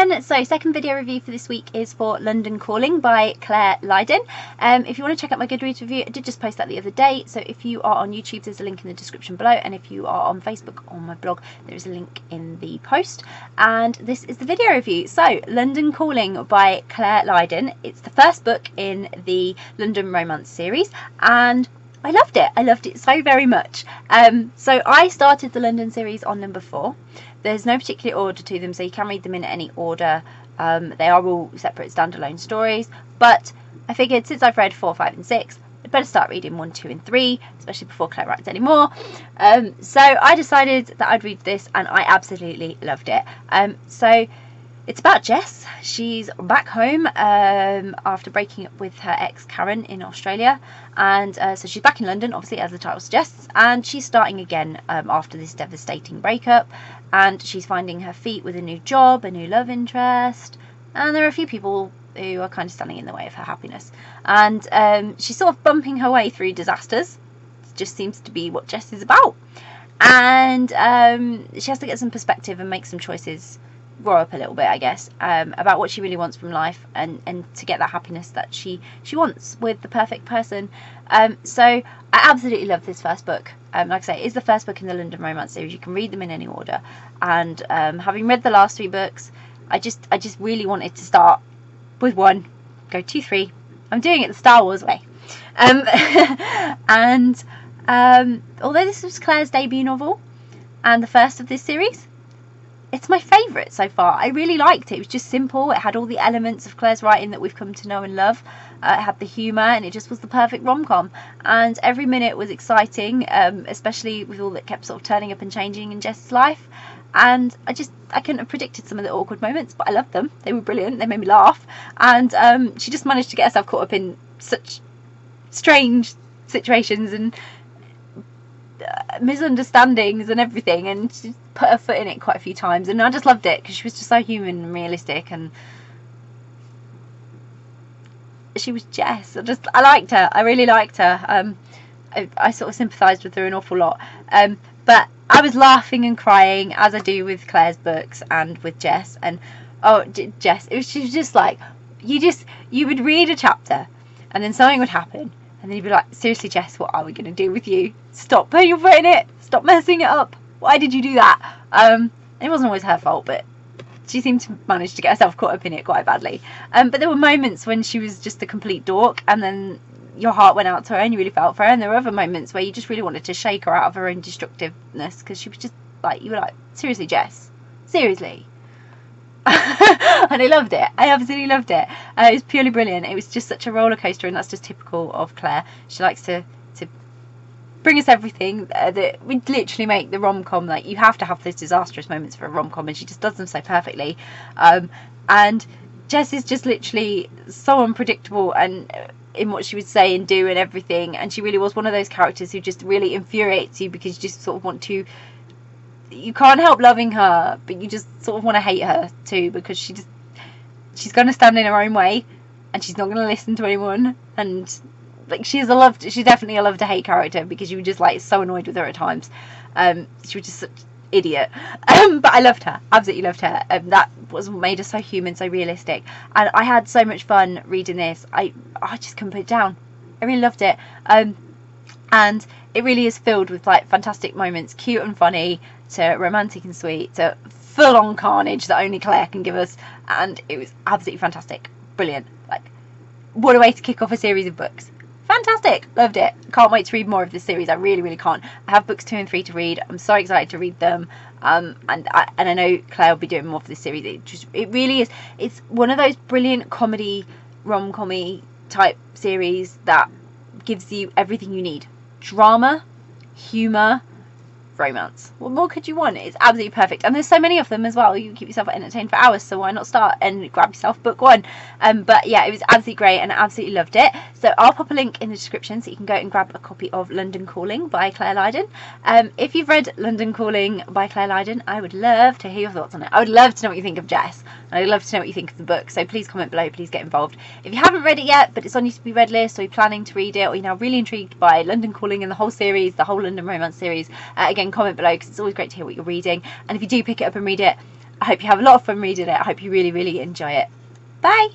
again. So second video review for this week is for London Calling by Clare Lydon. If you want to check out my Goodreads review, I did just post that the other day. So if you are on YouTube, there's a link in the description below, and if you are on Facebook on my blog, there is a link in the post. And this is the video review. So London Calling by Clare Lydon. It's the first book in the London romance series, and I loved it. I loved it so very much. So I started the London series on number 4. There's no particular order to them, so you can read them in any order. They are all separate standalone stories, but I figured since I've read 4, 5 and 6, I'd better start reading 1, 2 and 3, especially before Claire writes anymore. So I decided that I'd read this, and I absolutely loved it. So it's about Jess. She's back home after breaking up with her ex Karen in Australia, and so she's back in London, obviously, as the title suggests, and she's starting again after this devastating breakup, and she's finding her feet with a new job, a new love interest, and there are a few people who are kind of standing in the way of her happiness, and she's sort of bumping her way through disasters. It just seems to be what Jess is about, and she has to get some perspective and make some choices, grow up a little bit, I guess, about what she really wants from life, and to get that happiness that she wants with the perfect person. So I absolutely love this first book. Like I say, it is the first book in the London romance series. You can read them in any order, and having read the last 3 books, I just really wanted to start with 1, go 2, 3. I'm doing it the Star Wars way. And although this was Claire's debut novel and the first of this series, it's my favourite so far. I really liked it. It was just simple. It had all the elements of Claire's writing that we've come to know and love. It had the humour, and it just was the perfect rom-com. And every minute was exciting, especially with all that kept sort of turning up and changing in Jess's life. And I couldn't have predicted some of the awkward moments, but I loved them. They were brilliant. They made me laugh. And she just managed to get herself caught up in such strange situations and misunderstandings and everything, and she put her foot in it quite a few times, and I just loved it because she was just so human and realistic, and she was Jess. I liked her. I really liked her. I sort of sympathised with her an awful lot, but I was laughing and crying, as I do with Claire's books and with Jess. And Jess, she was just like, you would read a chapter and then something would happen, and then you'd be like, seriously, Jess, what are we going to do with you? Stop putting your foot in it. Stop messing it up. Why did you do that? It wasn't always her fault, but she seemed to manage to get herself caught up in it quite badly. But there were moments when she was just a complete dork, and then your heart went out to her and you really felt for her. And there were other moments where you just really wanted to shake her out of her own destructiveness, because she was just like, you were like, seriously, Jess? Seriously? And I loved it. I absolutely loved it. It was purely brilliant. It was just such a roller coaster, and that's just typical of Claire. She likes to bring us everything that we literally make the rom-com. Like, you have to have those disastrous moments for a rom-com, and she just does them so perfectly. And Jess is just literally so unpredictable and in what she would say and do and everything, and she really was one of those characters who just really infuriates you, because you just sort of want to, you can't help loving her, but you just sort of want to hate her too, because she's going to stand in her own way, and she's not going to listen to anyone, and like, she's definitely a love to hate character, because you were just like so annoyed with her at times. She was just such an idiot, but I loved her, absolutely loved her. That was what made her so human, so realistic, and I had so much fun reading this. I just couldn't put it down. I really loved it, and it really is filled with like fantastic moments, cute and funny to romantic and sweet to full-on carnage that only Claire can give us, and it was absolutely fantastic, brilliant. Like, what a way to kick off a series of books. Fantastic, loved it. Can't wait to read more of this series. I really can't. I have books 2 and 3 to read. I'm so excited to read them, and I know Claire will be doing more for this series. It really is. It's one of those brilliant comedy, rom-com-y type series that gives you everything you need: drama, humour, romance. What more could you want? It's absolutely perfect, and there's so many of them as well. You can keep yourself entertained for hours, so why not start and grab yourself book 1? But yeah, it was absolutely great, and I absolutely loved it. So I'll pop a link in the description so you can go and grab a copy of London Calling by Clare Lydon. If you've read London Calling by Clare Lydon, I would love to hear your thoughts on it. I would love to know what you think of Jess, and I'd love to know what you think of the book, so please comment below, please get involved. If you haven't read it yet, but it's on your to be read list, or you're planning to read it, or you're now really intrigued by London Calling and the whole series, the whole London romance series, again, comment below, because it's always great to hear what you're reading. And if you do pick it up and read it, I hope you have a lot of fun reading it. I hope you really, really enjoy it. Bye!